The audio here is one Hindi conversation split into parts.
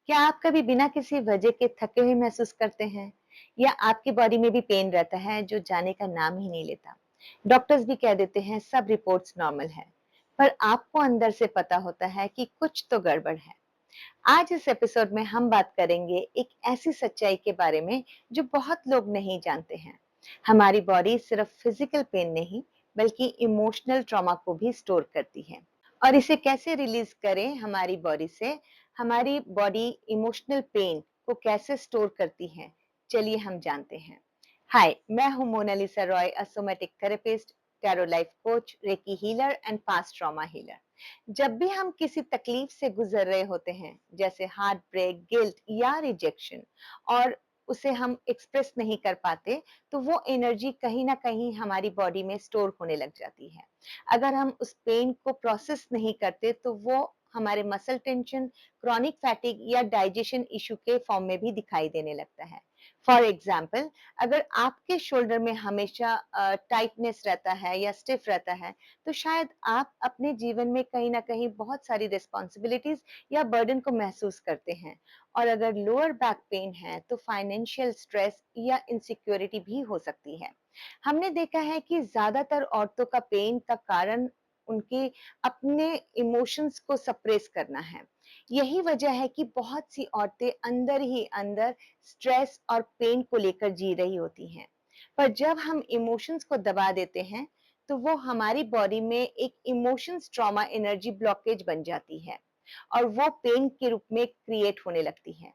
क्या आप कभी बिना किसी वजह के थके हुए महसूस करते हैं या आपकी बॉडी में भी पेन रहता है जो जाने का नाम ही नहीं लेता? डॉक्टर्स भी कह देते हैं सब रिपोर्ट्स नॉर्मल है, पर आपको अंदर से पता होता है कि कुछ तो गड़बड़ है। आज इस एपिसोड में हम बात करेंगे एक ऐसी सच्चाई के बारे में जो बहुत लोग नहीं जानते हैं। हमारी बॉडी सिर्फ फिजिकल पेन नहीं, बल्कि इमोशनल ट्रॉमा को भी स्टोर करती है। और इसे कैसे रिलीज करें हमारी बॉडी से, हमारी बॉडी इमोशनल पेन को कैसे स्टोर करती है, चलिए हम जानते हैं। हाय, मैं हूं Monalisa Roy, a somatic therapist, tarot life coach, reiki healer and past trauma healer. जब भी हम किसी तकलीफ से गुजर रहे होते हैं, जैसे हार्ट ब्रेक, गिल्ट या रिजेक्शन, और उसे हम एक्सप्रेस नहीं कर पाते, तो वो एनर्जी कहीं ना कहीं हमारी बॉडी में स्टोर होने लग जाती है। अगर हम उस पेन को प्रोसेस नहीं करते, तो वो हमारे मसल टेंशन, क्रॉनिक फैटिग या डाइजेशन इशू के फॉर्म में भी दिखाई देने लगता है। फॉर एग्जाम्पल, अगर आपके शोल्डर में हमेशा टाइटनेस रहता है या स्टिफ रहता है, तो शायद आप अपने जीवन में कहीं ना कहीं बहुत सारी रिस्पॉन्सिबिलिटीज या बर्डन को महसूस करते हैं। और अगर लोअर बैक पेन है, तो फाइनेंशियल स्ट्रेस या इनसिक्योरिटी भी हो सकती है। हमने देखा है कि ज्यादातर औरतों का पेन का कारण उनके अपने इमोशंस को सप्रेस करना है। यही वजह है कि बहुत सी औरतें अंदर ही अंदर स्ट्रेस और पेन को लेकर जी रही होती हैं। पर जब हम इमोशंस को दबा देते हैं, तो वो हमारी बॉडी में एक इमोशंस ट्रॉमा एनर्जी ब्लॉकेज बन जाती है और वो पेन के रूप में क्रिएट होने लगती है।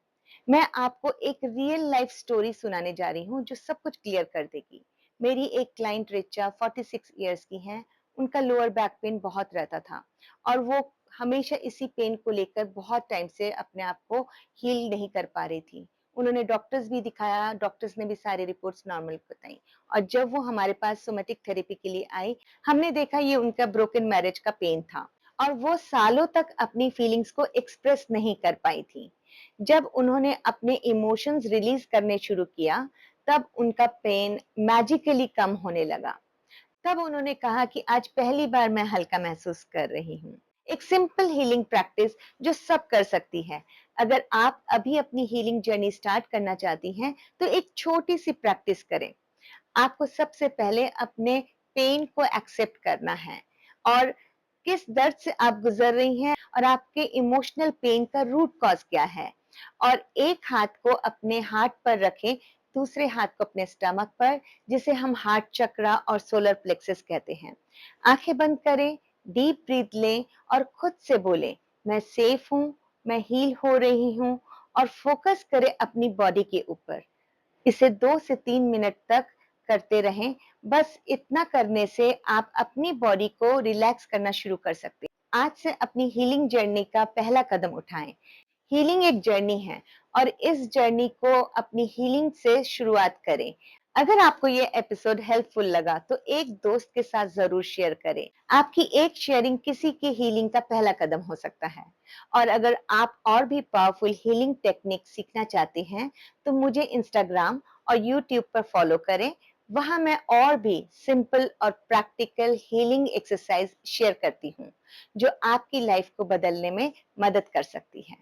मैं आपको एक रियल लाइफ स्टोरी सुनाने जा रही हूँ जो सब कुछ क्लियर कर देगी। मेरी एक क्लाइंट रिचा 46 इयर्स की हैं। उनका लोअर बैक पेन बहुत रहता था और वो हमेशा इसी पेन को लेकर बहुत टाइम से अपने आप को हील नहीं कर पा रही थी। उन्होंने डॉक्टर्स भी दिखाया, डॉक्टर्स ने भी सारी रिपोर्ट्स नॉर्मल बताई। और जब वो हमारे पास सोमेटिक थेरेपी के लिए आई, हमने देखा ये उनका ब्रोकन मैरिज का पेन था और वो सालों तक अपनी फीलिंग्स को एक्सप्रेस नहीं कर पाई थी। जब उन्होंने अपने इमोशंस रिलीज करने शुरू किया, तब उनका पेन मैजिकली कम होने लगा। तब उन्होंने कहा कि आज पहली बार मैं हल्का महसूस कर रही हूँ। एक सिंपल हीलिंग प्रैक्टिस जो सब कर सकती है। अगर आप अभी अपनी हीलिंग जर्नी स्टार्ट करना चाहती हैं, तो एक छोटी सी प्रैक्टिस करें। आपको सबसे पहले अपने पेन को एक्सेप्ट करना है और किस दर्द से आप गुजर रही हैं और आपके इमोशनल पेन का रूट कॉज क्या है। और एक हाथ को अपने हार्ट पर रखें, दूसरे हाथ को अपने स्टमक पर, जिसे हम हार्ट चक्रा और सोलर प्लेक्सस कहते हैं। आंखें बंद करें, डीप ब्रीथ लें और खुद से बोलें, मैं सेफ हूँ, मैं हील हो रही हूँ। और फोकस करें अपनी बॉडी के ऊपर। इसे 2 से 3 मिनट तक करते रहें। बस इतना करने से आप अपनी बॉडी को रिलैक्स करना शुरू कर सकते हैं। आज से अपनी हीलिंग जर्नी का पहला कदम उठाएं। हीलिंग एक जर्नी है और इस जर्नी को अपनी हीलिंग से शुरुआत करें। अगर आपको ये एपिसोड हेल्पफुल लगा, तो एक दोस्त के साथ जरूर शेयर करें। आपकी एक शेयरिंग किसी की हीलिंग का पहला कदम हो सकता है। और अगर आप और भी पावरफुल हीलिंग टेक्निक सीखना चाहते हैं, तो मुझे इंस्टाग्राम और यूट्यूब पर फॉलो करें। वहां मैं और भी सिंपल और प्रैक्टिकल हीलिंग एक्सरसाइज शेयर करती हूँ, जो आपकी लाइफ को बदलने में मदद कर सकती है।